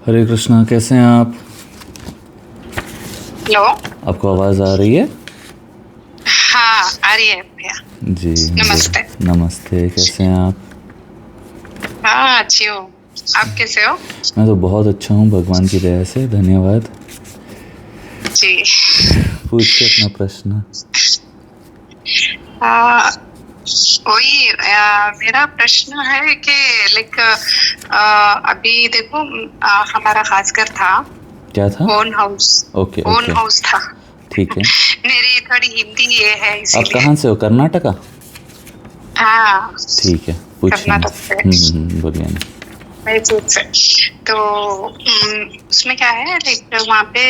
हरे कृष्णा, कैसे हैं आप? हेलो। आपको आवाज़ आ रही है? हाँ, आ रही है भैया। जी। नमस्ते। नमस्ते, कैसे हैं आप? हाँ, अच्छी हूँ। आप कैसे हो? मैं तो बहुत अच्छा हूँ, भगवान की दया से, धन्यवाद। जी। पूछिए अपना प्रश्न। आ, वही मेरा प्रश्न है कि लाइक अभी देखो, हमारा खास घर था। क्या था? Own house. Okay own okay, house था। ठीक है। मेरी थोड़ी हिंदी ये है आप इसीलिए। कहाँ से हो? कर्नाटका? हाँ, ठीक है, पूछिए ना। कर्नाटक से। बोलिए ना। मैसूर से। तो उसमें क्या है, लाइक वहाँ पे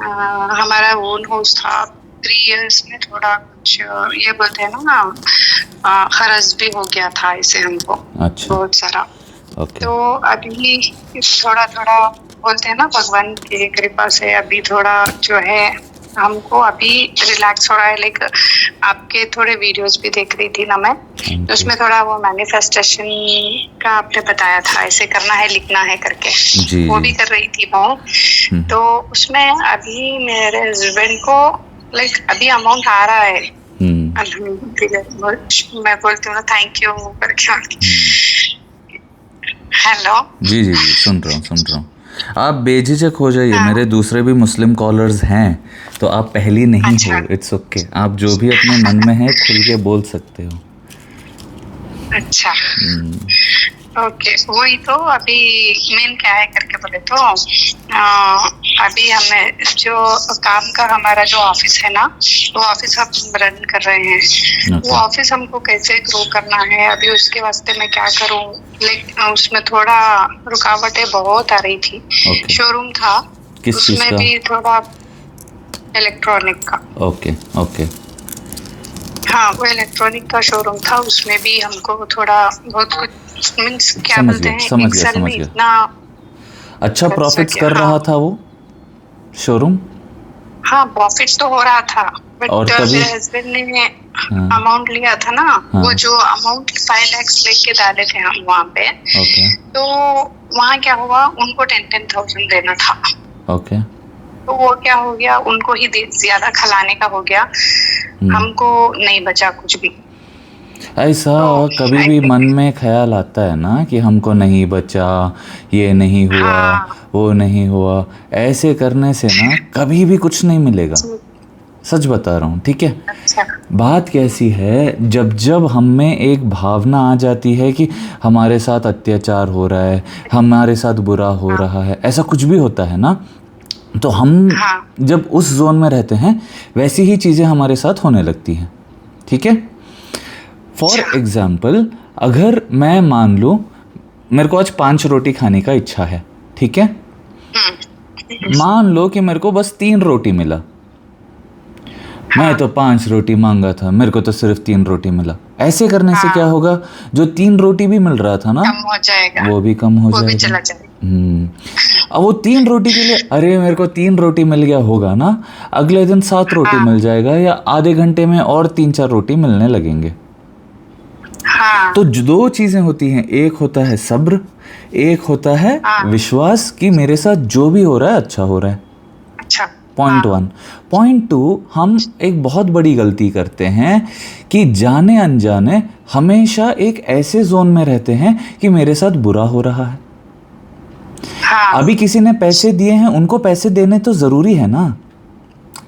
हमारा ओन हाउस था। 3 इयर्स में थोड़ा कुछ ये बोलते हैं ना, खर्च भी हो गया था इसे हमको। अच्छा। बहुत सारा। ओके। तो अभी थोड़ा थोड़ा बोलते हैं ना, भगवान की कृपा से अभी थोड़ा जो है हमको अभी रिलैक्स हो रहा है। लाइक आपके थोड़े वीडियोस भी देख रही थी ना मैं, हाँ तो जी। उसमें थोड़ा वो मैनिफेस्टेशन का आपने बताया था, ऐसे करना है, लिखना है करके। जी वो जी। भी कर रही थी मैं। तो उसमें अभी मेरे हस्बैंड को लाइक अभी अमाउंट आ रहा है। अल्हम्दुलिल्लाह। मैं बोलती हूँ ना थैंक यू करके। हेलो। जी जी जी, सुन रहा हूँ सुन रहा हूँ। आप बेझिझक हो जाइए, हाँ। मेरे दूसरे भी मुस्लिम कॉलर्स हैं, तो आप पहली नहीं अच्छा। हो। इट्स ओके, आप जो भी अपने मन में है खुल के बोल सकते हो। अच्छा। ओके, वही तो अभी मेन क्या है करके बोले तो अभी हमें जो काम का हमारा जो ऑफिस है ना, वो ऑफिस हम रन कर रहे हैं। वो ओके ऑफिस हमको कैसे ग्रो करना है, अभी उसके वास्ते मैं क्या करूं। लेकिन उसमें थोड़ा रुकावटें बहुत आ रही थी। ओके। शोरूम था, किस चीज़ उसमें का? भी थोड़ा इलेक्ट्रॉनिक का। Okay okay. हाँ, वो इलेक्ट्रॉनिक का शोरूम था, उसमें भी हमको थोड़ा बहुत कुछ मीन्स क्या समझ बोलते गया हैं, समझ एक गया साल में समझ गया। इतना अच्छा खर्चा प्रॉफिट्स किया। कर हाँ। रहा था वो शोरूम? हाँ, प्रॉफिट तो हो रहा था, और बट तभी? मेरे हस्बैंड ने हाँ अमाउंट लिया था ना। हाँ। वो जो अमाउंट 5 lakhs लेके डाले थे हम वहाँ पे। ओके तो वहाँ क्या हुआ, उनको 10,000 देना था। ओके। तो वो क्या हो गया, उनको ही ज्यादा खिलाने का हो गया, हमको नहीं बचा कुछ भी। ऐसा तो कभी आई भी मन थिंक। में ख्याल आता है ना कि हमको नहीं बचा, ये नहीं हुआ, हाँ। वो नहीं हुआ, ऐसे करने से ना कभी भी कुछ नहीं मिलेगा। सच बता रहा हूँ, ठीक है? अच्छा। बात कैसी है, जब जब हम में एक भावना आ जाती है कि हमारे साथ अत्याचार हो रहा है, हमारे साथ बुरा हो हाँ। रहा है, ऐसा कुछ भी होता है ना, तो हम हाँ। जब उस जोन में रहते हैं वैसी ही चीज़ें हमारे साथ होने लगती हैं, ठीक है? फॉर अच्छा। एग्ज़ाम्पल, अगर मैं मान लूँ मेरे को आज 5 रोटी खाने का इच्छा है, ठीक है? हम्म। मान लो कि मेरे को बस 3 रोटी मिला। मैं हाँ। तो 5 रोटी मांगा था, मेरे को तो सिर्फ 3 रोटी मिला। ऐसे करने से क्या हाँ, होगा, जो 3 रोटी भी मिल रहा था ना, कम हो जाएगा, वो भी कम हो वो भी जाएगा। चला जाएगा। अब वो 3 रोटी के लिए, अरे मेरे को 3 रोटी मिल गया होगा ना, अगले दिन 7 रोटी हाँ। मिल जाएगा, या आधे घंटे में और 3-4 रोटी मिलने लगेंगे। हाँ। तो जो 2 चीज़ें होती हैं, एक होता है सब्र, एक होता है हाँ। विश्वास कि मेरे साथ जो भी हो रहा है अच्छा हो रहा है। अच्छा। पॉइंट हाँ। 1। पॉइंट 2, हम एक बहुत बड़ी गलती करते हैं कि जाने अनजाने हमेशा एक ऐसे जोन में रहते हैं कि मेरे साथ बुरा हो रहा है। हाँ। अभी किसी ने पैसे दिए हैं, उनको पैसे देने तो ज़रूरी है ना,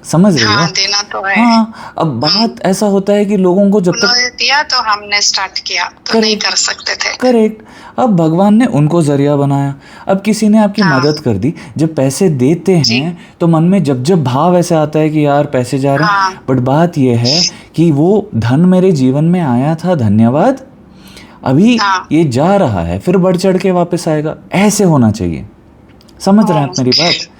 समझ रही हाँ, हो? देना तो है। हाँ, अब बात ऐसा होता है कि लोगों को जब तक, उन्होंने दिया तो हमने स्टार्ट किया, तो नहीं करेक्ट कर सकते थे। करेक्ट, अब भगवान ने उनको जरिया बनाया। अब किसी ने आपकी हाँ। मदद कर दी, जब पैसे देते जी। हैं तो मन में जब जब भाव ऐसे आता है कि यार पैसे जा रहे हाँ। हैं, बट बात यह है कि वो धन मेरे जीवन में आया था, धन्यवाद, अभी हाँ। ये जा रहा है, फिर बढ़ चढ़ के वापस आएगा। ऐसे होना चाहिए। समझ रहे हैं आप मेरी बात?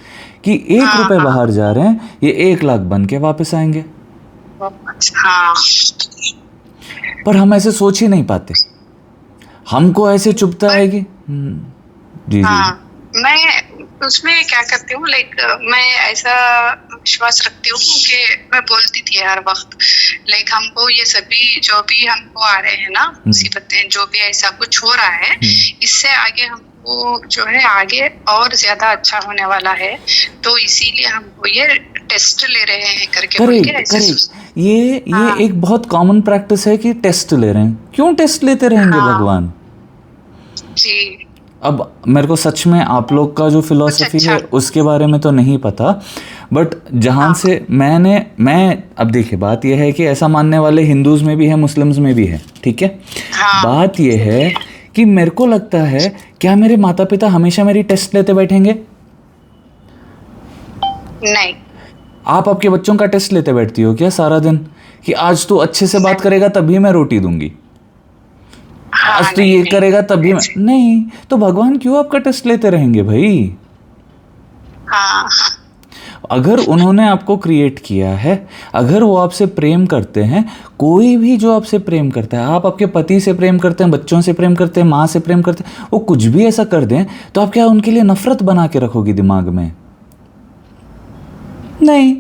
कि 1 रुपए हाँ। बाहर जा रहे हैं, ये 1 लाख बन के वापस आएंगे। हाँ। पर हम ऐसे सोच ही नहीं पाते, हमको ऐसे चुभता है कि जी जी। हाँ, मैं उसमें क्या करती हूँ, लाइक मैं ऐसा विश्वास रखती हूँ कि मैं बोलती थी हर वक्त, लाइक हमको ये सभी जो भी हमको आ रहे हैं ना मुसीबतें, जो भी ऐसा कुछ हो रहा है, इससे आगे हमको जो है आगे और ज्यादा अच्छा होने वाला है, तो इसीलिए हमको ये टेस्ट ले रहे हैं करके बोल के ऐसे करेक्ट। ये एक बहुत कॉमन प्रैक्टिस है कि टेस्ट ले रहे हैं। क्यों टेस्ट लेते रहेंगे भगवान? जी। अब मेरे को सच में आप लोग का जो फिलॉसफी है उसके बारे में तो नहीं पता, बट जहाँ से मैं अब देखिए, बात यह है कि ऐसा मानने वाले हिंदूज में भी है, मुस्लिम्स में भी है, ठीक है। बात यह है कि मेरे को लगता है, क्या मेरे माता पिता हमेशा मेरी टेस्ट लेते बैठेंगे? नहीं। आप आपके बच्चों का टेस्ट लेते बैठती हो क्या सारा दिन, कि आज तू अच्छे से बात करेगा तभी मैं रोटी दूंगी, आज तो ये करेगा तभी मैं नहीं? तो भगवान क्यों आपका टेस्ट लेते रहेंगे भाई? अगर उन्होंने आपको क्रिएट किया है, अगर वो आपसे प्रेम करते हैं, कोई भी जो आपसे प्रेम करता है, आप आपके पति से प्रेम करते हैं, बच्चों से प्रेम करते हैं, माँ से प्रेम करते हैं, वो कुछ भी ऐसा कर दें तो आप क्या उनके लिए नफरत बना के रखोगी दिमाग में? नहीं।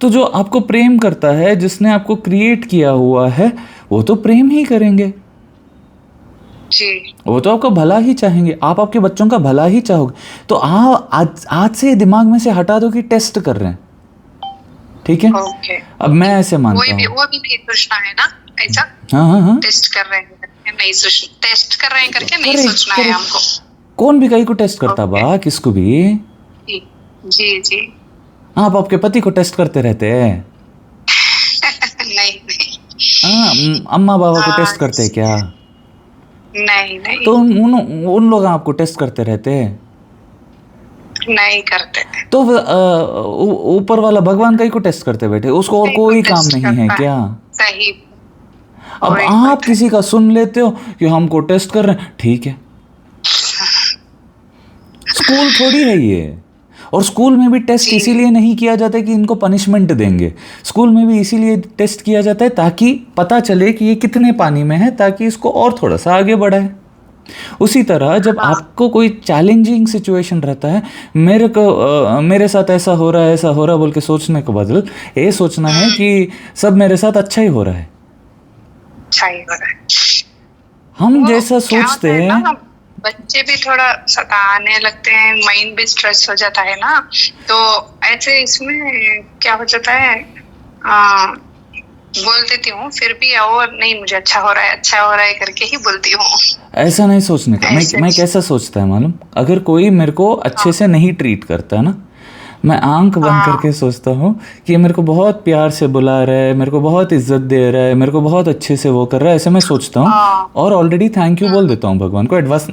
तो जो आपको प्रेम करता है, जिसने आपको क्रिएट किया हुआ है, वो तो प्रेम ही करेंगे जी। वो तो आपका भला ही चाहेंगे, आप आपके बच्चों का भला ही चाहोगे। तो आज से दिमाग में से हटा दो कि टेस्ट कर रहे हैं, ठीक है? अब मैं ऐसे मानता हूँ, वो भी सोचना है ना ऐसा। हाँ, टेस्ट कर रहे हैं नहीं सोच, टेस्ट कर रहे हैं करके नहीं सोचना है हमको। कौन भी कहीं को टेस्ट करता बा, किसको भी? जी। आप आपके पति को टेस्ट करते रहते हैं? नहीं। अम्मा बाबा को टेस्ट करते हैं क्या? नहीं। तो उन लोग आपको टेस्ट करते रहते हैं? नहीं करते। तो ऊपर वाला भगवान कहीं को टेस्ट करते बैठे, उसको और कोई काम नहीं है क्या? सही। अब आप किसी का सुन लेते हो कि हमको टेस्ट कर रहे हैं, ठीक है। स्कूल थोड़ी है ये, और स्कूल में भी टेस्ट इसीलिए नहीं किया जाता है कि इनको पनिशमेंट देंगे। स्कूल में भी इसीलिए टेस्ट किया जाता है ताकि पता चले कि ये कितने पानी में है, ताकि इसको और थोड़ा सा आगे बढ़ाए। उसी तरह जब आपको कोई चैलेंजिंग सिचुएशन रहता है, मेरे साथ ऐसा हो रहा बोल के सोचने के बदल ये सोचना है कि सब मेरे साथ अच्छा ही हो रहा है। हम जैसा सोचते हैं, बच्चे भी थोड़ा सताने लगते हैं, माइंड भी स्ट्रेस हो जाता है ना, तो ऐसे इसमें क्या हो जाता है, बोल देती हूँ, फिर भी और नहीं मुझे अच्छा हो रहा है करके ही बोलती हूँ। ऐसा नहीं सोचने का। मैं कैसा सोचता है मालूम? अगर कोई मेरे को अच्छे से नहीं ट्रीट करता है ना, मैं आंख बंद करके सोचता हूँ कि मेरे को बहुत प्यार से बुला रहा है, मेरे को बहुत इज्जत दे रहा है, मेरे को बहुत अच्छे से वो कर रहा है, ऐसे मैं सोचता हूँ। और ऑलरेडी थैंक यू बोल देता हूँ भगवान को एडवांस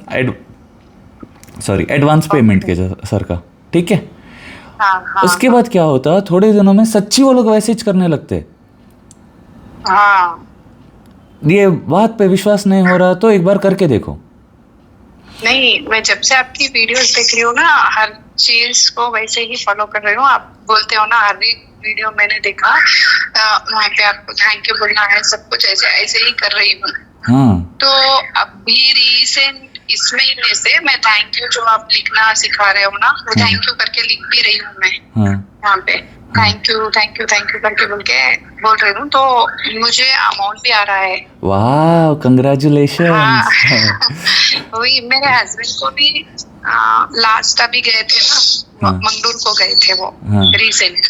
पेमेंट के सर का, ठीक है। उसके बाद क्या होता, थोड़े दिनों में सच्ची वो लोग वैसे करने लगते। ये बात पे विश्वास नहीं हो रहा तो एक बार करके देखो। नहीं, मैं जब से आपकी वीडियोस देख रही हूँ ना, हर चीज को वैसे ही फॉलो कर रही हूँ। आप बोलते हो ना, हर वीडियो मैंने देखा, वहाँ पे आपको थैंक यू बोलना है, सब कुछ ऐसे ही कर रही हूँ। तो अभी रिसेंट इस महीने से मैं थैंक यू जो आप लिखना सिखा रहे हो ना, वो थैंक यू करके लिख भी रही हूँ मैं वहाँ पे। थैंक यू करके बोल रही हूँ, तो मुझे अमाउंट भी आ रहा है। वाह, कांग्रेचुलेशंस। वही मेरे हस्बैंड को भी लास्ट अभी गए थे ना, मंगलूर को गए थे वो रिसेंट,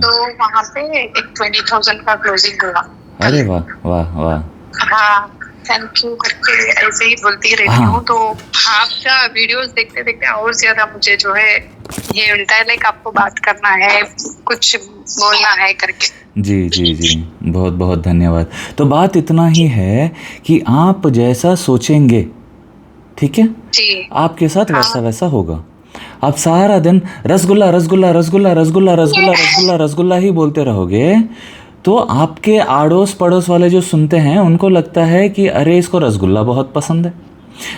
तो वहाँ पे एक 20,000 का क्लोजिंग हुआ। अरे वाह। हाँ, थैंक यू करके ऐसे ही बोलती रहती हूँ। तो आपका वीडियोस देखते देखते और ज्यादा मुझे जो है ये मिलता है, लाइक आपको बात करना है, कुछ बोलना है करके। जी, बहुत बहुत धन्यवाद। तो बात इतना ही है कि आप जैसा सोचेंगे, ठीक है, आपके साथ वैसा होगा। आप सारा दिन रसगुल्ला ही बोलते रहोगे, तो आपके आड़ोस पड़ोस वाले जो सुनते हैं उनको लगता है कि अरे इसको रसगुल्ला बहुत पसंद है।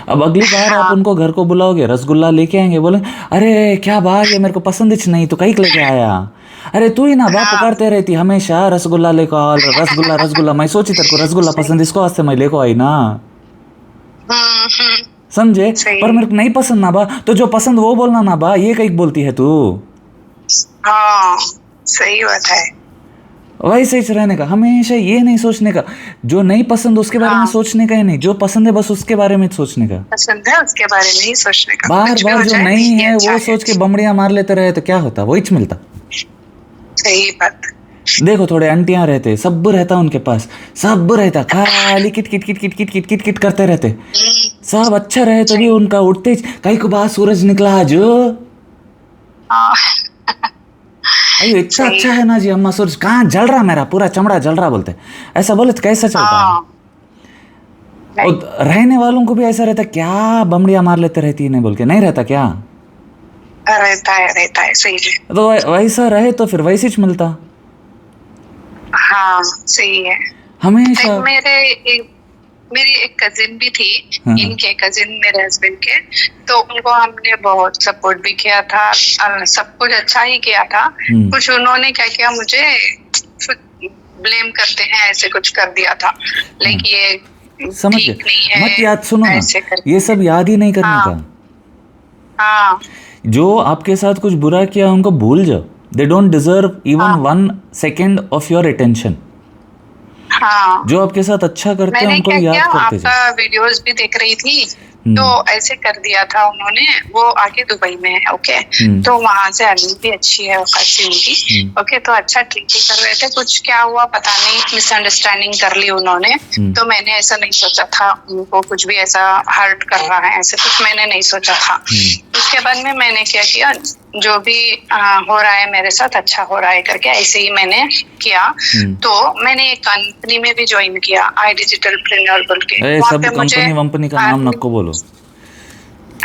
अब अगली बार आप उनको घर को बुलाओगे, रसगुल्ला लेके आएंगे, बोले अरे क्या बात है, मेरे को पसंद ही नहीं, तो कहीं लेके आया, अरे तू ही ना बात पकड़ते रहती हमेशा, रसगुल्ला लेको आओ, रसगुल्ला। मैं सोची तेरे को रसगुल्ला पसंद, इसको आज से मैं लेको आई ना। समझे। सही। पर मेरे को नहीं पसंद ना बा, तो जो पसंद वो बोलना ना बा, ये कहीं बोलती है तू। हाँ सही बात है। वैसे ही रहने का, हमेशा ये नहीं सोचने का जो नहीं पसंद उसके बारे में हाँ सोचने का ही नहीं, जो पसंद है बस उसके बारे में सोचने का। पसंद है उसके बारे में ही सोचने का, बार कुछ भी बार हो जो जाए नहीं ये है अच्छा वो है। सोच के बमड़ियां मार लेते रहे तो क्या होता, वही मिलता। सही बात। देखो थोड़े आंटियां रहते, सब रहता उनके पास, सब रहता, खाली kit kit kit kit kit kit kit kit करते रहते, सब अच्छा रहे तो भी सही। उनका उठते कहीं को बाहर सूरज निकला आज, हाँ अयो इतना सही। अच्छा है ना जी अम्मा, सूरज कहाँ जल रहा, मेरा पूरा चमड़ा जल रहा, बोलते ऐसा बोले तो कैसा चलता है। हाँ नहीं और रहने वालों को भी ऐसा रहता, क्या बमड़ियां मार लेते रहती है, नहीं बोल के नहीं रहता क्या। रहता है सही है। तो वैसा रहे तो फिर वैसे ही मिलता हाँ सही है। हमेशा। एक मेरी एक कजिन भी थी, हाँ। इनके कजिन मेरे हस्बैंड के, तो उनको हमने बहुत सपोर्ट भी किया था, सब कुछ अच्छा ही किया था। कुछ उन्होंने क्या किया, मुझे ब्लेम करते हैं, ऐसे कुछ कर दिया था, लेकिन ये समझ ठीक गए, नहीं है, मत याद सुनो ना, ऐसे करके। ये सब याद ही नहीं करने हाँ का। हाँ जो आपके साथ कुछ बुरा किया उनको भूल जाओ, दे डोंट डिजर्व इवन हाँ 1 सेकेंड ऑफ योर अटेंशन। हाँ। जो आपके साथ अच्छा करते हैं मैंने उनको क्या किया, याद करते जाओ। आपका वीडियोस भी देख रही थी, तो ऐसे कर दिया था उन्होंने। वो आगे दुबई में है, ओके, तो वहां से अर्निंग भी अच्छी है खासी उनकी, ओके, तो अच्छा ट्रीट ही कर रहे थे। कुछ क्या हुआ पता नहीं, मिसअंडरस्टैंडिंग कर ली उन्होंने, तो मैंने ऐसा नहीं सोचा था उनको कुछ भी ऐसा हर्ट कर रहा है, ऐसे कुछ मैंने नहीं सोचा था। उसके बाद में मैंने क्या किया, जो भी हो रहा है मेरे साथ अच्छा हो रहा है करके ऐसे ही मैंने किया। तो मैंने एक कंपनी में भी ज्वाइन किया, आई डिजिटल प्रेन्योर बोल के, वहाँ सब पे मुझे कंपनी वंपनी का नाम नको बोलो।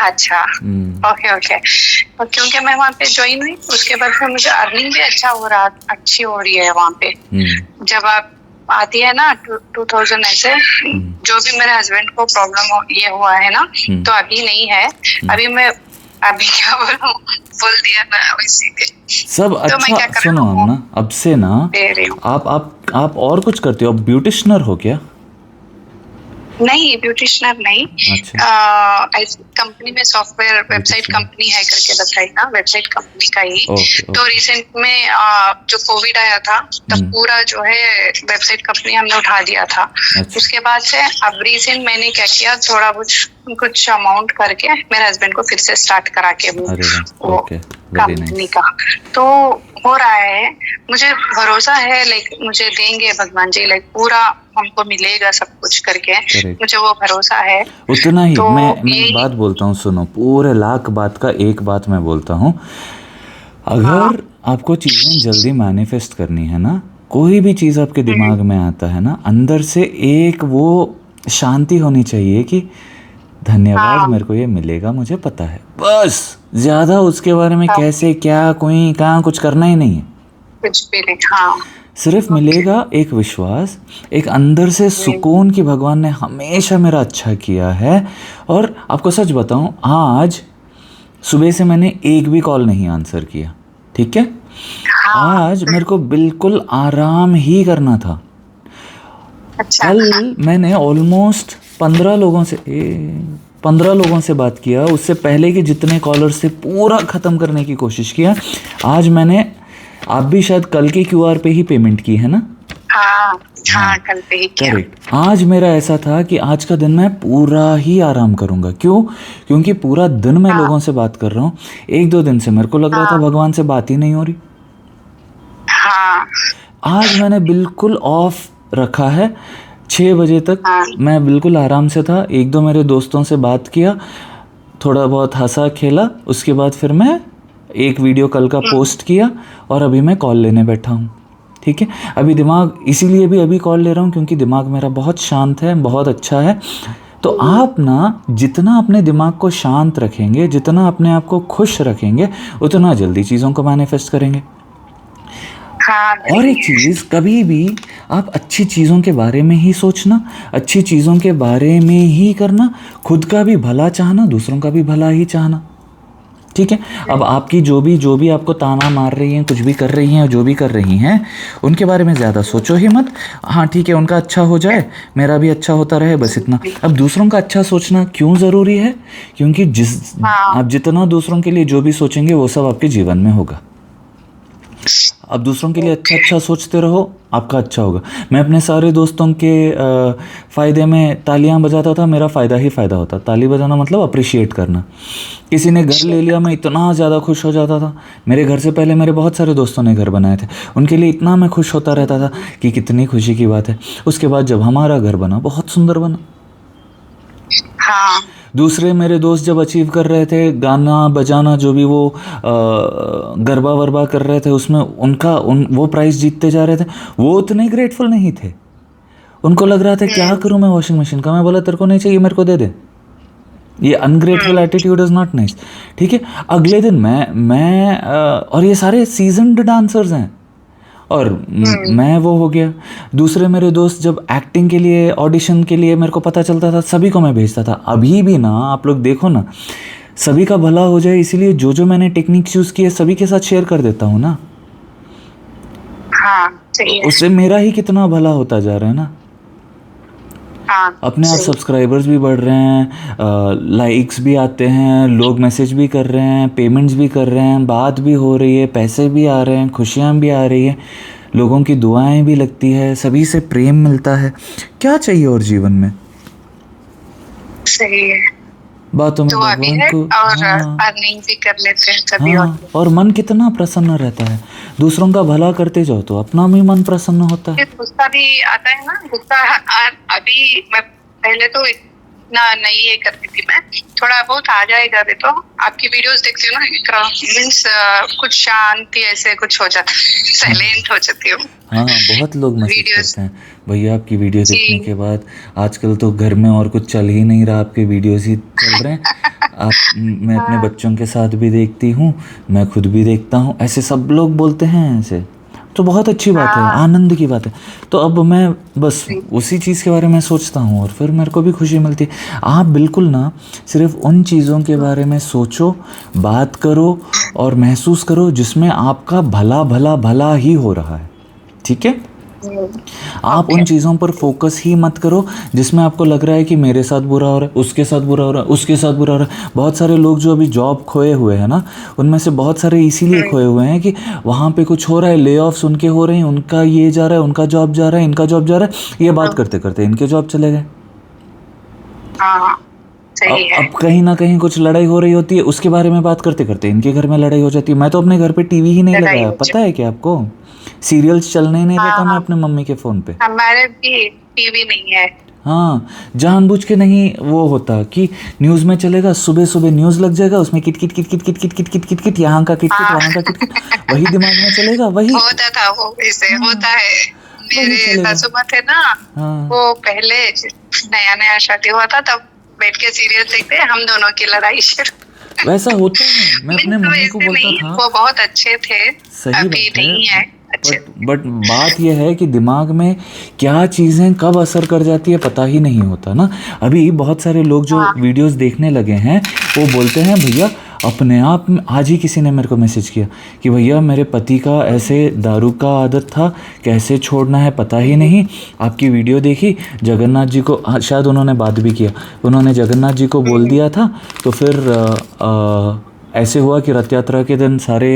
अच्छा ओके ओके। क्योंकि मैं वहाँ पे ज्वाइन हुई, उसके बाद फिर मुझे अर्निंग भी अच्छी हो रही है वहाँ पे। जब आप आती है ना 2000 ऐसे, जो भी मेरे हस्बैंड को प्रॉब्लम ये हुआ है ना, तो अभी नहीं है, अभी क्या बोलूं, बोल दिया ना इसीलिए सब तो मैं क्या अच्छा सुनो हम ना, अब से ना आप और कुछ करते हो, ब्यूटिशनर हो क्या। नहीं ब्यूटिशनर नहीं, अच्छा। कंपनी में सॉफ्टवेयर वेबसाइट कंपनी है करके बताई ना, वेबसाइट कंपनी का ही। तो रिसेंट में जो कोविड आया था तब पूरा जो है वेबसाइट कंपनी हमने उठा दिया था। अच्छा। उसके बाद से अब रिसेंट मैंने क्या किया, थोड़ा कुछ अमाउंट करके मेरे हस्बैंड को फिर से स्टार्ट करा के वो कंपनी का, तो हो रहा है। मुझे भरोसा है, लाइक मुझे देंगे भगवान जी, लाइक पूरा हमको मिलेगा सब कुछ करके, मुझे वो भरोसा है। उतना ही तो मैं एक बात बोलता हूँ, सुनो, पूरे लाख बात का एक बात मैं बोलता हूँ, अगर आपको चीज़ें जल्दी मैनिफेस्ट करनी है ना, कोई भी चीज़ आपके दिमाग में आता है ना, अंदर से एक वो शांति होनी चाहिए कि धन्यवाद, मेरे को ये मिलेगा, मुझे पता है, बस। ज़्यादा उसके बारे में कैसे क्या कोई कहाँ कुछ करना ही नहीं है, कुछ भी नहीं। सिर्फ मिलेगा एक विश्वास, एक अंदर से सुकून कि भगवान ने हमेशा मेरा अच्छा किया है। और आपको सच बताऊं, आज सुबह से मैंने एक भी कॉल नहीं आंसर किया, ठीक है। आज मेरे को बिल्कुल आराम ही करना था। अच्छा। कल मैंने ऑलमोस्ट 15 लोगों से बात किया, उससे पहले के जितने कॉलर से पूरा ख़त्म करने की कोशिश किया। आज मैंने, आप भी शायद कल के क्यूआर पे ही पेमेंट की है ना। हाँ कल पे ही किया। करेक्ट। आज मेरा ऐसा था कि आज का दिन मैं पूरा ही आराम करूंगा। क्यों? क्योंकि पूरा दिन मैं लोगों से बात कर रहा हूँ। 1-2 दिन से मेरे को लग रहा था भगवान से बात ही नहीं हो रही। आज मैंने बिल्कुल ऑफ रखा है, 6 बजे तक मैं बिल्कुल आराम से था। 1-2 मेरे दोस्तों से बात किया, थोड़ा बहुत हंसा खेला, उसके बाद फिर मैं एक वीडियो कल का पोस्ट किया और अभी मैं कॉल लेने बैठा हूँ, ठीक है। अभी दिमाग, इसीलिए भी अभी कॉल ले रहा हूँ क्योंकि दिमाग मेरा बहुत शांत है, बहुत अच्छा है। तो आप ना जितना अपने दिमाग को शांत रखेंगे, जितना अपने आप को खुश रखेंगे, उतना जल्दी चीज़ों को मैनिफेस्ट करेंगे। और एक चीज़, कभी भी आप अच्छी चीज़ों के बारे में ही सोचना, अच्छी चीज़ों के बारे में ही करना, खुद का भी भला चाहना, दूसरों का भी भला ही चाहना। ठीक है। अब आपकी जो भी आपको ताना मार रही हैं, कुछ भी कर रही हैं, जो भी कर रही हैं, उनके बारे में ज़्यादा सोचो ही मत। हाँ ठीक है, उनका अच्छा हो जाए, मेरा भी अच्छा होता रहे, बस इतना। अब दूसरों का अच्छा सोचना क्यों ज़रूरी है? क्योंकि हाँ। आप जितना दूसरों के लिए जो भी सोचेंगे वो सब आपके जीवन में होगा। अब दूसरों के लिए अच्छा अच्छा सोचते रहो, आपका अच्छा होगा। मैं अपने सारे दोस्तों के फ़ायदे में तालियां बजाता था, मेरा फ़ायदा ही फ़ायदा होता। ताली बजाना मतलब अप्रिशिएट करना। किसी ने घर ले लिया, मैं इतना ज़्यादा खुश हो जाता था। मेरे घर से पहले मेरे बहुत सारे दोस्तों ने घर बनाए थे, उनके लिए इतना मैं खुश होता रहता था कि कितनी खुशी की बात है। उसके बाद जब हमारा घर बना, बहुत सुंदर बना। हाँ। दूसरे मेरे दोस्त जब अचीव कर रहे थे, गाना बजाना जो भी वो गरबा वरबा कर रहे थे, उसमें वो प्राइज़ जीतते जा रहे थे, वो उतने ग्रेटफुल नहीं थे। उनको लग रहा था क्या करूं मैं वॉशिंग मशीन का। मैं बोला तेरे को नहीं चाहिए, मेरे को दे दे। ये ungrateful attitude is not nice. ठीक है। अगले दिन और ये सारे सीजन्ड डांसर्स हैं, और मैं वो हो गया। दूसरे मेरे दोस्त जब एक्टिंग के लिए, ऑडिशन के लिए मेरे को पता चलता था, सभी को मैं भेजता था। अभी भी ना, आप लोग देखो ना, सभी का भला हो जाए इसलिए जो मैंने टेक्निक्स यूज़ किए सभी के साथ शेयर कर देता हूँ ना। हाँ सही है। उससे मेरा ही कितना भला होता जा रहा है ना। हाँ अपने आप सब्सक्राइबर्स भी बढ़ रहे हैं, लाइक्स भी आते हैं, लोग मैसेज भी कर रहे हैं, पेमेंट्स भी कर रहे हैं, बात भी हो रही है, पैसे भी आ रहे हैं, खुशियाँ भी आ रही हैं, लोगों की दुआएं भी लगती है, सभी से प्रेम मिलता है। क्या चाहिए और जीवन में? सही है। बातों में दुआ भी भगवान है को। और हाँ अर्निंग भी कर लेते हैं सभी। हाँ, और मन कितना प्रसन्न रहता है। दूसरों का भला करते जाओ तो अपना भी मन प्रसन्न होता है। गुस्सा भी आता है ना, गुस्सा। अभी मैं पहले तो इतना नहीं ये करती थी, मैं थोड़ा बहुत आ जाएगा। अभी तो आपकी वीडियोस देखती हूँ ना, मीन्स कुछ शांति ऐसे कुछ हो जाता, साइलेंट हो जाती हूँ। हाँ, बहुत लोग मैसेज वीडियोस करते हैं, भैया आपकी वीडियो जी। देखने के बाद आजकल तो घर में और कुछ चल ही नहीं रहा, आपके वीडियोस ही चल रहे हैं। मैं अपने हाँ। बच्चों के साथ भी देखती हूँ, मैं खुद भी देखता हूँ, ऐसे सब लोग बोलते हैं ऐसे। तो बहुत अच्छी बात है, हाँ आनंद की बात है। तो अब मैं बस उसी चीज़ के बारे में सोचता हूँ और फिर मेरे को भी खुशी मिलती है। आप बिल्कुल ना सिर्फ उन चीज़ों के बारे में सोचो, बात करो और महसूस करो जिसमें आपका भला भला भला ही हो रहा है। ठीक है। आप उन चीज़ों पर फोकस ही मत करो जिसमें आपको लग रहा है कि मेरे साथ बुरा हो रहा है, उसके साथ बुरा हो रहा है, उसके साथ बुरा हो रहा है। बहुत सारे लोग जो अभी जॉब खोए हुए हैं ना, उनमें से बहुत सारे इसीलिए खोए हुए हैं कि वहाँ पे कुछ हो रहा है, ले ऑफ्स उनके हो रहे हैं, उनका ये जा रहा है, उनका जॉब जा रहा है, इनका जॉब जा रहा है, ये बात करते करते इनके जॉब चले गए। हाँ सही है। अब कहीं ना कहीं कुछ लड़ाई हो रही होती है, उसके बारे में बात करते करते इनके घर में लड़ाई हो जाती है। मैं तो अपने घर पे टीवी ही नहीं लड़ाई लगाया, हो पता है क्या आपको? सीरियल्स चलने ही नहीं देता मैं हाँ, अपने मम्मी के फ़ोन पे। हमारे भी टीवी नहीं है। हाँ, जानबूझ के नहीं वो होता कि न्यूज़ में चलेगा, सुबह सुबह न्यूज़ लग जाएगा, उसमें kit kit kit kit kit kit kit kit kit kit, यहाँ का किट किट, हाँ वहाँ का किट किट, वही दिमाग में चलेगा, वही होता था वो, ऐसे हाँ, होता है। वही मेरे चलेगा। सासू माँ थे ना, हाँ, वो पहले नया नया शादी हुआ था, तब बैठ के सीरियल देखते, हम दोनों की लड़ाई शुरू। वैसा होता है। मैं अपने मम्मी को वैसे बोलता नहीं, था, वो बहुत अच्छे थे, सही अभी बात है, नहीं है अच्छे। बट बात यह है कि दिमाग में क्या चीज़ें कब असर कर जाती है पता ही नहीं होता ना। अभी बहुत सारे लोग जो हाँ वीडियोस देखने लगे हैं वो बोलते हैं भैया अपने आप में। आज ही किसी ने मेरे को मैसेज किया कि भैया मेरे पति का ऐसे दारू का आदत था, कैसे छोड़ना है पता ही नहीं, आपकी वीडियो देखी, जगन्नाथ जी को शायद उन्होंने बात भी किया, उन्होंने जगन्नाथ जी को बोल दिया था, तो फिर ऐसे हुआ कि रथ यात्रा के दिन सारे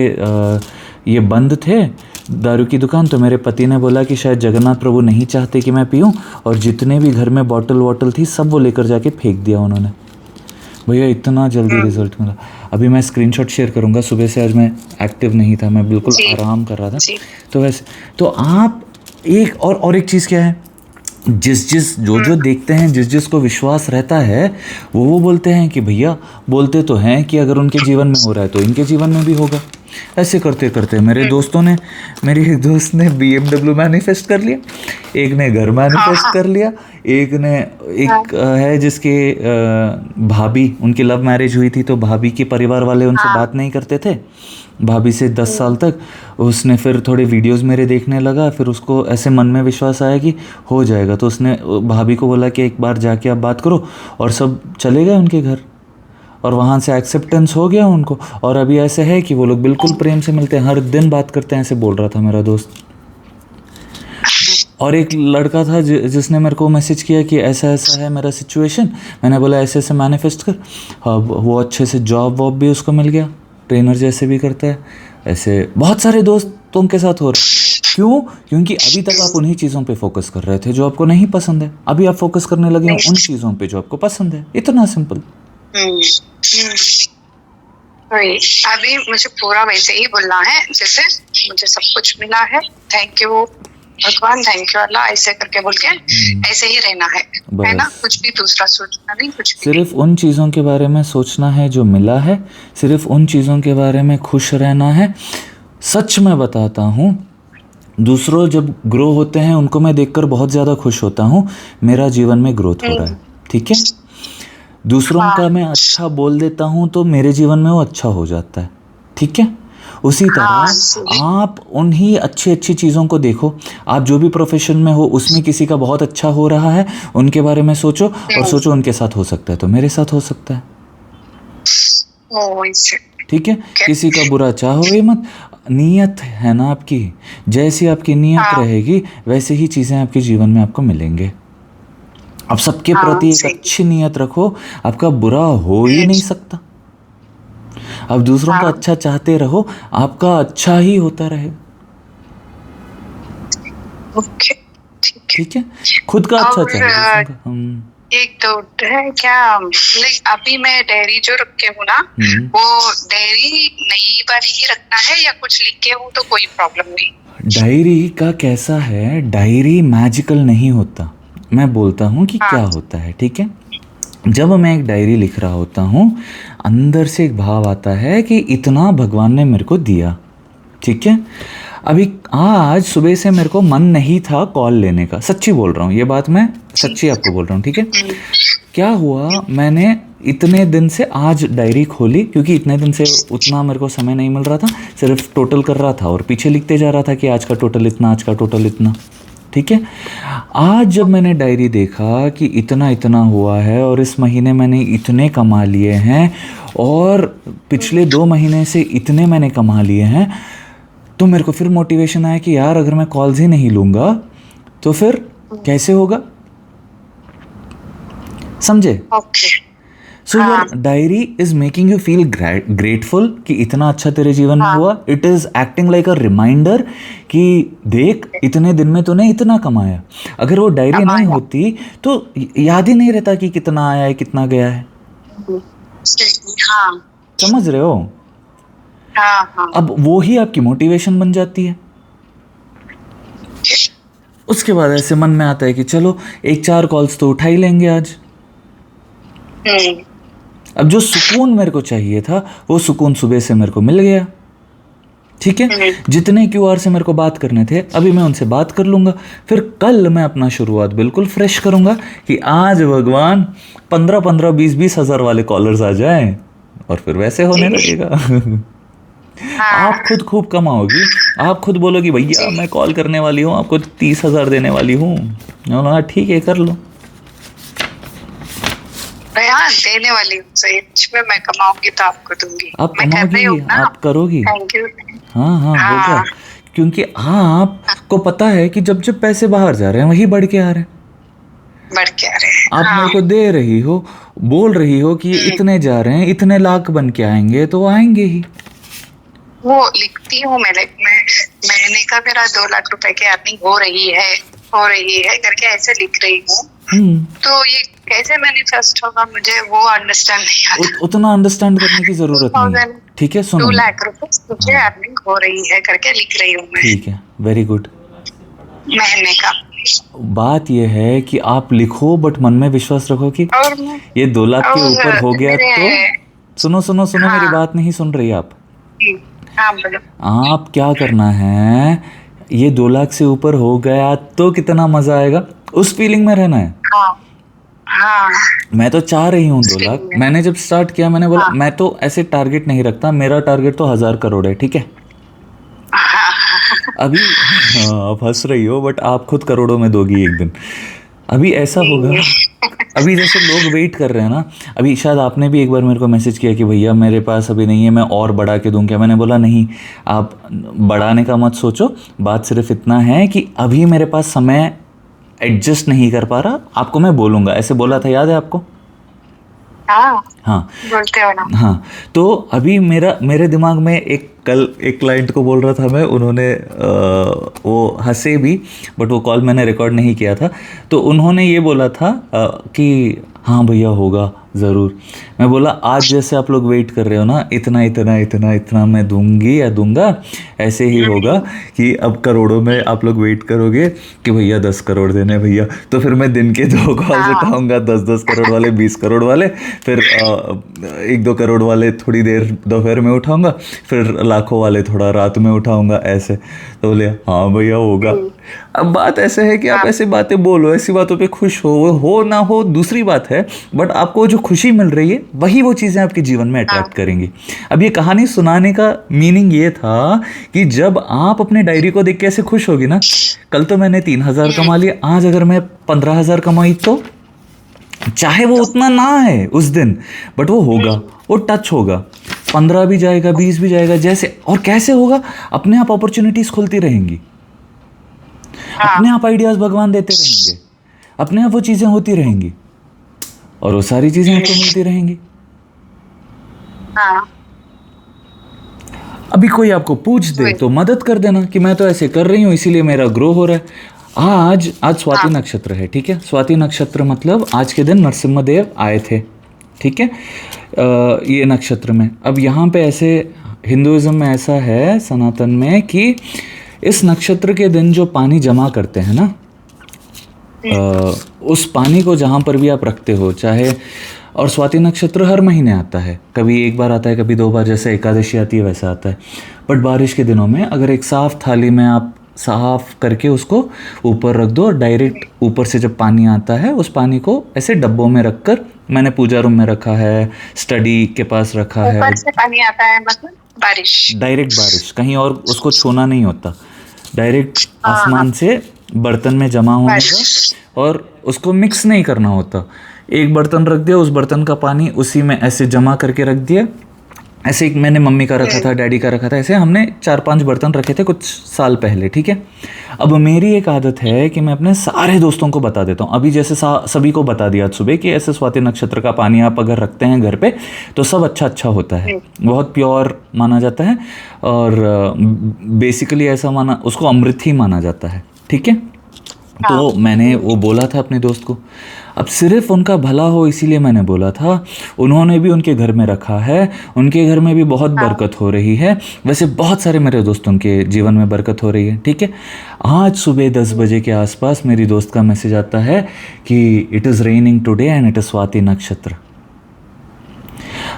ये बंद थे दारू की दुकान, तो मेरे पति ने बोला कि शायद जगन्नाथ प्रभु नहीं चाहते कि मैं पीऊँ, और जितने भी घर में बॉटल वॉटल थी सब वो लेकर जाके फेंक दिया उन्होंने। भैया इतना जल्दी रिजल्ट मिला। अभी मैं स्क्रीनशॉट शेयर करूँगा। सुबह से आज मैं एक्टिव नहीं था, मैं बिल्कुल आराम कर रहा था। तो वैसे तो आप एक और एक चीज़ क्या है, जो देखते हैं, जिस को विश्वास रहता है वो बोलते हैं कि भैया, बोलते तो हैं कि अगर उनके जीवन में हो रहा है तो इनके जीवन में भी होगा। ऐसे करते करते मेरे एक दोस्त ने BMW मैनिफेस्ट कर लिया, एक ने घर मैनिफेस्ट कर लिया, एक है जिसके भाभी, उनकी लव मैरिज हुई थी तो भाभी के परिवार वाले उनसे बात नहीं करते थे भाभी से 10 साल तक। उसने फिर थोड़े वीडियोस मेरे देखने लगा, फिर उसको ऐसे मन में विश्वास आया कि हो जाएगा, तो उसने भाभी को बोला कि एक बार जाके आप बात करो, और सब चले गए उनके घर। और वहाँ से एक्सेप्टेंस हो गया उनको, और अभी ऐसे है कि वो लोग बिल्कुल प्रेम से मिलते हैं, हर दिन बात करते हैं, ऐसे बोल रहा था मेरा दोस्त। और एक लड़का था जिसने मेरे को मैसेज किया कि ऐसा ऐसा है मेरा सिचुएशन। मैंने बोला ऐसे ऐसे मैनिफेस्ट कर। अब वो अच्छे से जॉब वॉब भी उसको मिल गया, ट्रेनर जैसे भी करता है। ऐसे बहुत सारे दोस्तों के साथ हो रहा है। क्यों? क्योंकि अभी तक आप उन्हीं चीज़ों पे फोकस कर रहे थे जो आपको नहीं पसंद है, अभी आप फोकस करने लगे हैं उन चीज़ों पे जो आपको पसंद है। इतना सिंपल। वही, अभी मुझे पूरा वैसे ही बोलना है जैसे मुझे सब कुछ मिला है, थैंक यू भगवान, थैंक यू अल्लाह, ऐसे करके बोल के ऐसे ही रहना है ना, कुछ भी दूसरा सोचना नहीं, कुछ भी सिर्फ उन चीज़ों के बारे में सोचना है जो मिला है, सिर्फ उन चीज़ों के बारे में खुश रहना है। सच में बताता हूँ, दूसरों जब ग्रो होते हैं उनको मैं देखकर बहुत ज़्यादा खुश होता हूँ। मेरा जीवन में ग्रोथ हो रहा है, ठीक है। दूसरों का मैं अच्छा बोल देता हूँ तो मेरे जीवन में वो अच्छा हो जाता है, ठीक है। उसी तरह आप उन्हीं अच्छी अच्छी चीज़ों को देखो। आप जो भी प्रोफेशन में हो उसमें किसी का बहुत अच्छा हो रहा है, उनके बारे में सोचो, और सोचो उनके साथ हो सकता है तो मेरे साथ हो सकता है, ठीक है। किसी का बुरा चाहो ही मत। नीयत है ना आपकी, जैसी आपकी नीयत रहेगी वैसे ही चीज़ें आपके जीवन में आपको मिलेंगे। अब सबके प्रति एक अच्छी नीयत रखो, आपका बुरा हो ही नहीं सकता। अब दूसरों का अच्छा चाहते रहो, आपका अच्छा ही होता रहे, ठीक है। खुद का अच्छा चाहे। एक तो है क्या, लाइक अभी मैं डायरी जो रखे हूँ ना, वो डायरी नई वाली ही रखना है या कुछ लिख के हूँ तो कोई प्रॉब्लम नहीं? डायरी का कैसा है, डायरी मैजिकल नहीं होता। मैं बोलता हूँ कि क्या होता है, ठीक है। जब मैं एक डायरी लिख रहा होता हूँ, अंदर से एक भाव आता है कि इतना भगवान ने मेरे को दिया, ठीक है। अभी आज सुबह से मेरे को मन नहीं था कॉल लेने का, सच्ची बोल रहा हूँ, ये बात मैं सच्ची आपको बोल रहा हूँ, ठीक है। क्या हुआ, मैंने इतने दिन से आज डायरी खोली, क्योंकि इतने दिन से उतना मेरे को समय नहीं मिल रहा था, सिर्फ टोटल कर रहा था और पीछे लिखते जा रहा था कि आज का टोटल इतना, आज का टोटल इतना, ठीक है। आज जब मैंने डायरी देखा कि इतना इतना हुआ है और इस महीने मैंने इतने कमा लिए हैं और पिछले 2 महीने से इतने मैंने कमा लिए हैं, तो मेरे को फिर मोटिवेशन आया कि यार अगर मैं कॉल्स ही नहीं लूँगा तो फिर कैसे होगा, समझे। So your diary is making you feel grateful कि इतना अच्छा तेरे जीवन में हुआ। It is acting like a reminder कि देख इतने दिन में तूने इतना कमाया। अगर वो डायरी नहीं होती तो याद ही नहीं रहता कि कितना आया है कितना गया है, समझ रहे हो। अब वो ही आपकी मोटिवेशन बन जाती है। उसके बाद ऐसे मन में आता है कि चलो 1-4 कॉल्स तो उठा ही लेंगे आज। अब जो सुकून मेरे को चाहिए था वो सुकून सुबह से मेरे को मिल गया, ठीक है। जितने क्यूआर से मेरे को बात करने थे अभी मैं उनसे बात कर लूँगा, फिर कल मैं अपना शुरुआत बिल्कुल फ्रेश करूँगा कि आज भगवान 15-15, 20-20 हज़ार वाले कॉलर्स आ जाएं और फिर वैसे होने लगेगा। आप खुद खूब कमाओगी, आप खुद बोलोगी भैया मैं कॉल करने वाली हूँ, आपको 30,000 देने वाली हूँ, ठीक है कर लो। हाँ, देने वाली हूँ, मैं कमाऊंगी तो आपको दूंगी। आप कमाओगी, आप करोगी। हाँ होगा, क्योंकि आपको पता है कि जब जब पैसे बाहर जा रहे हैं वही बढ़ के आ रहे हैं, आप मेरे को दे रही हो, बोल रही हो कि इतने जा रहे हैं, इतने लाख बन के आएंगे, तो वो आएंगे ही। वो लिखती हूँ मैं, महीने का मेरा 2 लाख रुपए की अर्निंग हो रही है करके ऐसे लिख रही हूँ। तो ये कैसे मैनिफेस्ट होगा मुझे वो अंडरस्टैंड नहीं आता। उतना अंडरस्टैंड करने की जरूरत नहीं है, ठीक है। सुनो, 2 लाख रुपए मुझे अर्निंग हो रही है करके लिख रही हूँ मैं, ठीक है, वेरी गुड। महीने का बात यह है कि आप लिखो बट मन में विश्वास रखो कि ये 2 लाख के ऊपर हो गया तो सुनो मेरी बात नहीं सुन रही आप। आप क्या करना है, ये 2 लाख से ऊपर हो गया तो कितना मजा आएगा, उस फीलिंग में रहना है। मैं तो चाह रही हूँ 2 लाख। मैंने जब स्टार्ट किया मैंने बोला मैं तो ऐसे टारगेट नहीं रखता, मेरा टारगेट तो 1000 करोड़ है, ठीक है। अभी आप हंस रही हो बट आप खुद करोड़ों में दोगी एक दिन। अभी ऐसा होगा अभी जैसे लोग वेट कर रहे हैं ना, अभी शायद आपने भी एक बार मेरे को मैसेज किया कि भैया मेरे पास अभी नहीं है, मैं और बढ़ा के दूं क्या? मैंने बोला नहीं, आप बढ़ाने का मत सोचो, बात सिर्फ इतना है कि अभी मेरे पास समय एडजस्ट नहीं कर पा रहा, आपको मैं बोलूँगा, ऐसे बोला था, याद है आपको? हाँ, हाँ बोलते हो ना। हाँ। तो अभी मेरे दिमाग में कल एक क्लाइंट को बोल रहा था मैं, उन्होंने वो हंसे भी, बट वो कॉल मैंने रिकॉर्ड नहीं किया था। तो उन्होंने ये बोला था कि हाँ भैया होगा ज़रूर। मैं बोला आज जैसे आप लोग वेट कर रहे हो ना, इतना इतना इतना इतना मैं दूंगी या दूंगा, ऐसे ही होगा कि अब करोड़ों में आप लोग वेट करोगे कि भैया 10 करोड़ देने भैया, तो फिर मैं दिन के 2 कॉल्स हाँ, उठाऊंगा, 10-10 करोड़ वाले, 20 करोड़ वाले, फिर 1-2 करोड़ वाले थोड़ी देर दोपहर में उठाऊंगा, फिर लाखों वाले थोड़ा रात में उठाऊंगा, ऐसे। तो बोले हाँ भैया होगा। अब बात ऐसे है कि आप ऐसी बातें बोलो, ऐसी बातों पे खुश हो ना हो दूसरी बात है, बट आपको जो खुशी मिल रही है वही वो चीज़ें आपके जीवन में अट्रैक्ट करेंगी। अब ये कहानी सुनाने का मीनिंग ये था कि जब आप अपने डायरी को देख के ऐसे खुश होगी ना, कल तो मैंने 3,000 कमा लिए, आज अगर मैं 15,000 कमाई तो चाहे वो उतना ना है उस दिन, बट वो होगा, वो टच होगा, 15 भी जाएगा, 20 भी जाएगा, जैसे और कैसे होगा, अपने आप अपॉर्चुनिटीज खुलती रहेंगी, अपने आप आइडियाज भगवान देते रहेंगे, अपने आप वो चीज़ें होती रहेंगी और वो सारी चीज़ें आपको मिलती रहेंगी। हाँ, अभी कोई आपको पूछ दे तो मदद कर देना कि मैं तो ऐसे कर रही हूँ इसीलिए मेरा ग्रो हो रहा है। आज स्वाति नक्षत्र है, ठीक है? स्वाति नक्षत्र मतलब आज के दिन नरसिम्हा देव आए थे, ठीक है? ये नक्षत्र में अब यहाँ पे ऐसे हिंदुइज्म में ऐसा है सनातन में कि इस नक्षत्र के दिन जो पानी जमा करते हैं ना, उस पानी को जहाँ पर भी आप रखते हो, चाहे, और स्वाति नक्षत्र हर महीने आता है, कभी एक बार आता है, कभी 2 बार, जैसे एकादशी आती है वैसा आता है। बट बारिश के दिनों में अगर एक साफ थाली में आप साफ करके उसको ऊपर रख दो और डायरेक्ट ऊपर से जब पानी आता है उस पानी को ऐसे डब्बों में रखकर, मैंने पूजा रूम में रखा है, स्टडी के पास रखा है, ऊपर से पानी आता है मतलब बारिश, डायरेक्ट बारिश, कहीं और उसको छूना नहीं होता, डायरेक्ट आसमान से बर्तन में जमा होने का, और उसको मिक्स नहीं करना होता। एक बर्तन रख दिया, उस बर्तन का पानी उसी में ऐसे जमा करके रख दिया, ऐसे एक मैंने मम्मी का रखा था, डैडी का रखा था, ऐसे हमने 4-5 बर्तन रखे थे कुछ साल पहले, ठीक है? अब मेरी एक आदत है कि मैं अपने सारे दोस्तों को बता देता हूँ, अभी जैसे सभी को बता दिया आज सुबह कि ऐसे स्वाति नक्षत्र का पानी आप अगर रखते हैं घर पे तो सब अच्छा होता है, बहुत प्योर माना जाता है, और बेसिकली ऐसा माना, उसको अमृत ही माना जाता है, ठीक है? तो मैंने वो बोला था अपने दोस्त को, अब सिर्फ उनका भला हो इसीलिए मैंने बोला था, उन्होंने भी उनके घर में रखा है, उनके घर में भी बहुत बरकत हो रही है, वैसे बहुत सारे मेरे दोस्तों के जीवन में बरकत हो रही है, ठीक है? आज सुबह 10 बजे के आसपास मेरी दोस्त का मैसेज आता है कि it is raining today and it is Swati नक्षत्र।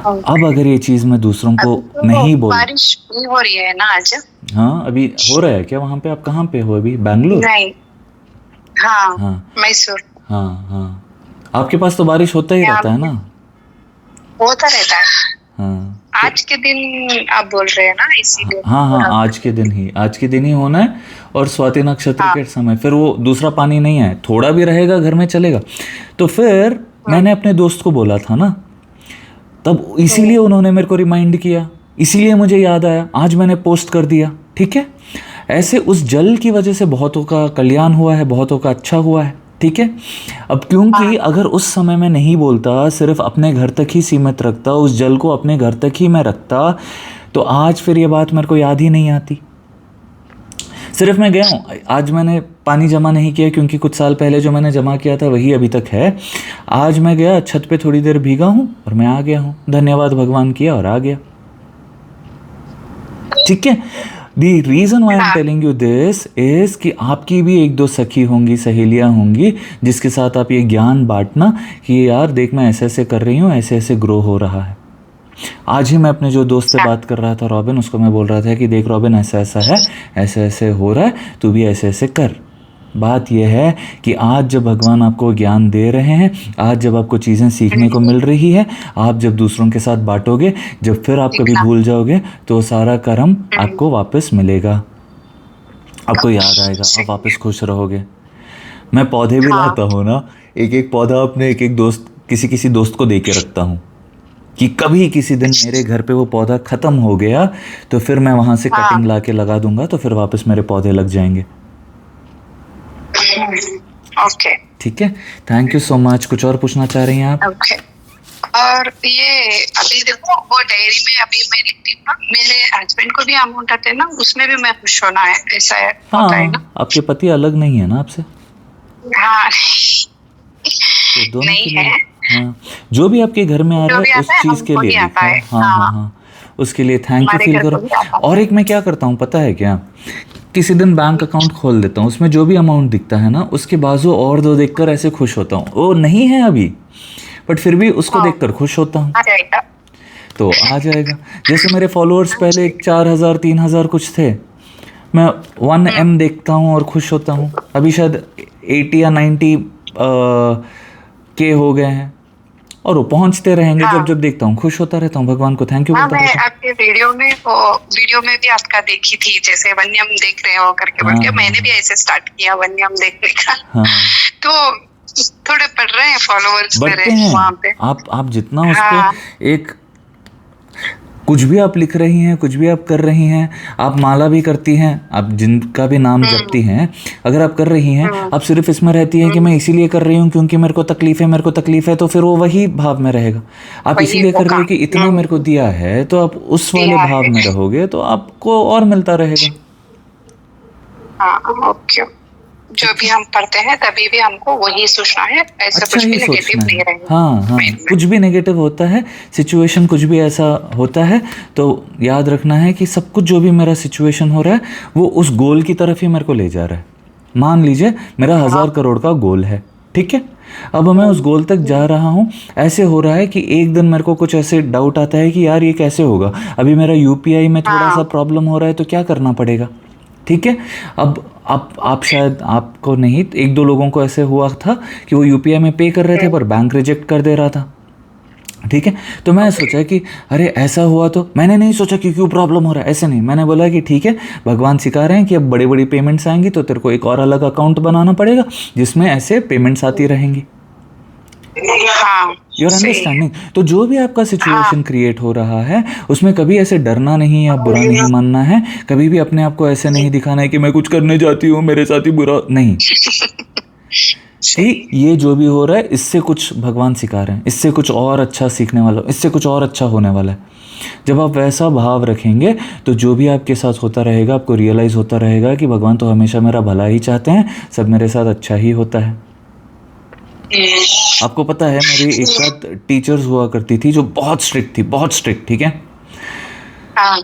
अब अगर ये चीज़ मैं दूसरों को तो नहीं बोल, बारिश नहीं हो रही है ना आज? हाँ अभी हो रहा है क्या वहाँ पे? आप कहाँ पे हो अभी? बैंगलोर? नहीं, हाँ, हाँ मैसूर। हाँ, आपके पास तो बारिश होता ही रहता है ना? होता रहता है। हाँ आज के दिन आप बोल रहे हैं ना, इसीलिए। हाँ, आज के दिन ही होना है, और स्वाति नक्षत्र के समय फिर वो दूसरा पानी नहीं है, थोड़ा भी रहेगा घर में चलेगा। तो फिर मैंने अपने दोस्त को बोला था ना, तब इसीलिए उन्होंने मेरे को रिमाइंड किया, इसीलिए मुझे याद आया, आज मैंने पोस्ट कर दिया, ठीक है? ऐसे उस जल की वजह से बहुतों का कल्याण हुआ है, बहुतों का अच्छा हुआ है, ठीक है? अब क्योंकि अगर उस समय मैं नहीं बोलता, सिर्फ अपने घर तक ही सीमित रखता, उस जल को अपने घर तक ही मैं रखता, तो आज फिर ये बात मेरे को याद ही नहीं आती। सिर्फ मैं गया हूँ, आज मैंने पानी जमा नहीं किया क्योंकि कुछ साल पहले जो मैंने जमा किया था वही अभी तक है। आज मैं गया, छत पे थोड़ी देर भीगा हूँ और मैं आ गया हूँ, धन्यवाद भगवान किया और आ गया, ठीक है? The reason why I'm telling you this is कि आपकी भी 1-2 सखी होंगी, सहेलियां होंगी, जिसके साथ आप ये ज्ञान बांटना कि यार देख मैं ऐसे ऐसे कर रही हूँ, ऐसे ऐसे ग्रो हो रहा है। आज ही मैं अपने जो दोस्त से बात कर रहा था रॉबिन, उसको मैं बोल रहा था कि देख रॉबिन ऐसा ऐसा है, ऐसे ऐसे हो रहा है, तू भी ऐसे ऐसे कर। बात यह है कि आज जब भगवान आपको ज्ञान दे रहे हैं, आज जब आपको चीज़ें सीखने को मिल रही है, आप जब दूसरों के साथ बांटोगे, जब फिर आप कभी भूल जाओगे तो सारा कर्म आपको वापस मिलेगा, आपको याद आएगा, आप वापस खुश रहोगे। मैं पौधे भी लाता हूँ ना, एक एक पौधा अपने एक एक दोस्त किसी किसी दोस्त को दे के रखता हूँ कि कभी किसी दिन मेरे घर पे वो पौधा ख़त्म हो गया तो फिर मैं वहाँ से हाँ। कटिंग ला के लगा दूंगा तो फिर वापस मेरे पौधे लग जाएंगे। ओके ठीक है, थैंक यू सो मच। कुछ और पूछना चाह रही हैं आप? ओके। और ये अभी देखो वो डायरी में अभी मैं लिखती हूँ ना, मेरे हस्बैंड को भी अमाउंट आते हैं ना, उसमें भी मैं खुश होना है, ऐसा होता है ना? हाँ, आपके पति अलग नहीं है ना आपसे? हाँ तो दोनों नहीं के लिए है, हाँ, जो भी आपके घर में आ जो रहा भी है उस आता है चीज़ के हमको लिए ही आता लिखो। है। हाँ हाँ हाँ हाँ, उसके लिए थैंक यू हमारे फील घर करो। को भी आता है। और एक मैं क्या करता हूँ पता है क्या, किसी दिन बैंक अकाउंट खोल देता हूँ, उसमें जो भी अमाउंट दिखता है ना उसके बाजू और दो देखकर ऐसे खुश होता हूँ। वो नहीं है अभी बट फिर भी उसको हाँ देखकर खुश होता हूँ, आ जाएगा। तो आ जाएगा। जैसे मेरे फॉलोअर्स पहले 4,000 3,000 कुछ थे, मैं 1M देखता हूँ और खुश होता हूँ। अभी शायद 80 या 90 के हो गए हैं और वो पहुंचते रहेंगे। हाँ जब जब देखता हूँ खुश होता रहता हूँ, भगवान को थैंक यू हाँ, बोलता मैं रहता हूँ। आपके वीडियो में भी आपका देखी थी, जैसे वन्यम देख रहे हो करके बोल हाँ के, हाँ मैंने भी ऐसे स्टार्ट किया वन्यम देखने का। हाँ, तो थोड़े बढ़ रहे हैं फॉलोअर्स मेरे बढ़ते हैं। वहाँ पे। आप जितना उस हाँ पे एक कुछ भी आप लिख रही हैं, कुछ भी आप कर रही हैं, आप माला भी करती हैं, आप जिनका भी नाम जपती हैं, अगर आप कर रही हैं, आप सिर्फ इसमें रहती हैं कि मैं इसीलिए कर रही हूँ क्योंकि मेरे को तकलीफ है, मेरे को तकलीफ है, तो फिर वो वही भाव में रहेगा। आप वही इसीलिए कर रही होगा। हो कि इतना मेरे को दिया है, तो आप उस वाले दिया भाव है। में रहोगे तो आपको और मिलता रहेगा। हाँ ओके। जो भी हम पढ़ते हैं तभी भी हमको वही सोचना है, ऐसा अच्छा कुछ ही भी नेगेटिव सोचना नहीं है। रहेगा हाँ हाँ, माइंड में। कुछ भी नेगेटिव होता है, सिचुएशन कुछ भी ऐसा होता है, तो याद रखना है कि सब कुछ जो भी मेरा सिचुएशन हो रहा है वो उस गोल की तरफ ही मेरे को ले जा रहा है। मान लीजिए मेरा 1,000 करोड़ का गोल है, ठीक है, अब मैं उस गोल तक जा रहा हूँ। ऐसे हो रहा है कि एक दिन मेरे को कुछ ऐसे डाउट आता है कि यार ये कैसे होगा, अभी मेरा यूपीआई में थोड़ा सा प्रॉब्लम हो रहा है, तो क्या करना पड़ेगा। ठीक है, अब आप शायद आपको नहीं, एक दो लोगों को ऐसे हुआ था कि वो यूपीआई में पे कर रहे थे पर बैंक रिजेक्ट कर दे रहा था। ठीक है, तो मैं सोचा कि अरे ऐसा हुआ, तो मैंने नहीं सोचा कि क्यों प्रॉब्लम हो रहा है, ऐसे नहीं, मैंने बोला कि ठीक है भगवान सिखा रहे हैं कि अब बड़ी बड़ी पेमेंट्स आएंगी तो तेरे को एक और अलग अकाउंट बनाना पड़ेगा जिसमें ऐसे पेमेंट्स आती रहेंगी। हाँ योर अंडरस्टैंडिंग। तो जो भी आपका सिचुएशन क्रिएट हो रहा है उसमें कभी ऐसे डरना नहीं या बुरा नहीं मानना है, कभी भी अपने आप को ऐसे नहीं दिखाना है कि मैं कुछ करने जाती हूँ मेरे साथ ही बुरा नहीं, कि ये जो भी हो रहा है इससे कुछ भगवान सिखा रहे हैं, इससे कुछ और अच्छा सीखने वाला, इससे कुछ और अच्छा होने वाला है। जब आप वैसा भाव रखेंगे तो जो भी आपके साथ होता रहेगा आपको रियलाइज़ होता रहेगा कि भगवान तो हमेशा मेरा भला ही चाहते हैं, सब मेरे साथ अच्छा ही होता है। आपको पता है मेरी एक साथ टीचर्स हुआ करती थी जो बहुत स्ट्रिक्ट थी, बहुत स्ट्रिक्ट, ठीक है। हाँ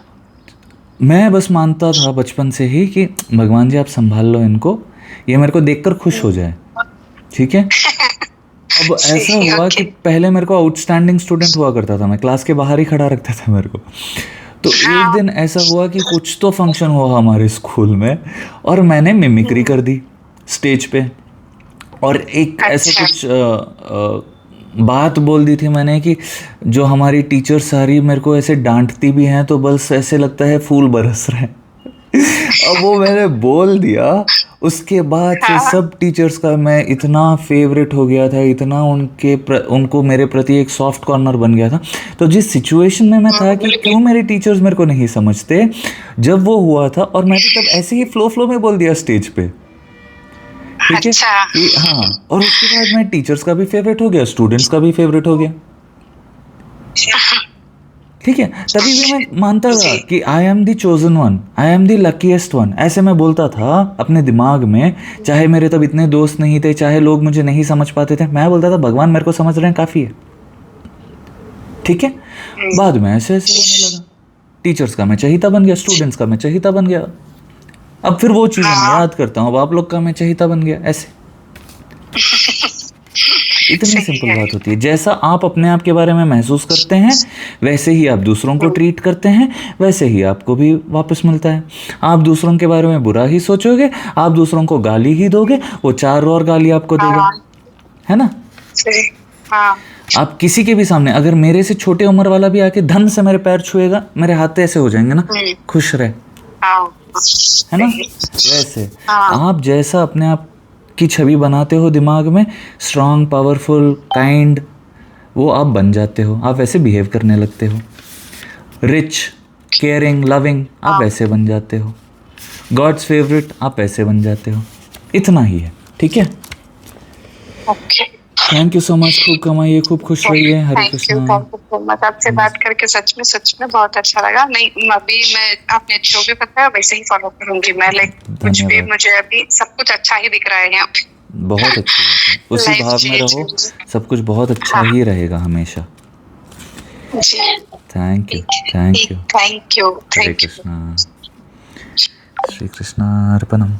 मैं बस मानता था बचपन से ही कि भगवान जी आप संभाल लो इनको, ये मेरे को देखकर खुश हो जाए, ठीक है। अब ऐसा हुआ कि पहले मेरे को आउटस्टैंडिंग स्टूडेंट हुआ करता था, मैं क्लास के बाहर ही खड़ा रखता था मेरे को। तो एक दिन ऐसा हुआ कि कुछ तो फंक्शन हुआ हमारे स्कूल में और मैंने मिमिक्री कर दी स्टेज पे, और एक ऐसा कुछ बात बोल दी थी मैंने कि जो हमारी टीचर सारी मेरे को ऐसे डांटती भी हैं तो बस ऐसे लगता है फूल बरस रहे हैं। अब वो मैंने बोल दिया, उसके बाद से सब टीचर्स का मैं इतना फेवरेट हो गया था, इतना उनको मेरे प्रति एक सॉफ्ट कॉर्नर बन गया था। तो जिस सिचुएशन में मैं था कि क्यों मेरे टीचर्स मेरे को नहीं समझते, जब वो हुआ था और मैं भी तब ऐसे ही फ्लो में बोल दिया स्टेज पे, ठीक है कि हाँ, और उसके बाद मैं टीचर्स का भी फेवरेट हो गया, स्टूडेंट्स का भी फेवरेट हो गया, ठीक है। तभी भी मैं मानता था कि I am the chosen one, I am the luckiest one, ऐसे मैं बोलता था अपने दिमाग में। चाहे मेरे तब इतने दोस्त नहीं थे, चाहे लोग मुझे नहीं समझ पाते थे, मैं बोलता था भगवान मेरे को समझ रहे हैं काफ़ी है, ठीक है। बाद में ऐसे ऐसे होने लगा, टीचर्स का मैं चहीता बन गया, स्टूडेंट्स का मैं चहीता बन गया। अब फिर वो चीज़ मैं याद करता हूँ, अब आप लोग का मैं चहीता बन गया, ऐसे। इतनी सिंपल बात होती है। जैसा आप अपने आप के बारे में महसूस करते हैं वैसे ही आप दूसरों को ट्रीट करते हैं, वैसे ही आपको भी वापस मिलता है। आप दूसरों के बारे में बुरा ही सोचोगे, आप दूसरों को गाली ही दोगे, वो 4 और गाली आपको देगा, है ना। आप किसी के भी सामने, अगर मेरे से छोटे उम्र वाला भी आके धन से मेरे पैर छुएगा, मेरे हाथ ऐसे हो जाएंगे ना, खुश रहे, है ना। वैसे आप जैसा अपने आप की छवि बनाते हो दिमाग में, स्ट्रांग, पावरफुल, काइंड, वो आप बन जाते हो, आप वैसे बिहेव करने लगते हो। रिच, केयरिंग, लविंग, आप वैसे बन जाते हो। गॉड्स फेवरेट, आप वैसे बन जाते हो। इतना ही है, ठीक है। Okay. Thank you so much, खूब कमाइए, खूब खुश रहिए। Hare Krishna. Thank you so much. आपसे बात करके सच में बहुत अच्छा लगा। नहीं, अभी मैं आपने जो भी बताया वैसे ही फॉलो करूंगी मैं। लाइक कुछ भी धन्यवाद, मुझे अभी सब कुछ अच्छा ही दिख रहा है यहाँ पे। बहुत अच्छी बात है, उसी लाइफ भाव में चेंज। रहो, सब कुछ बहुत अच्छा हाँ ही रहेगा हमेशा। जी। थैंक यू, ठीक thank you. Thank you. Hare thank you. Krishna. Shri Krishna अर्पणम।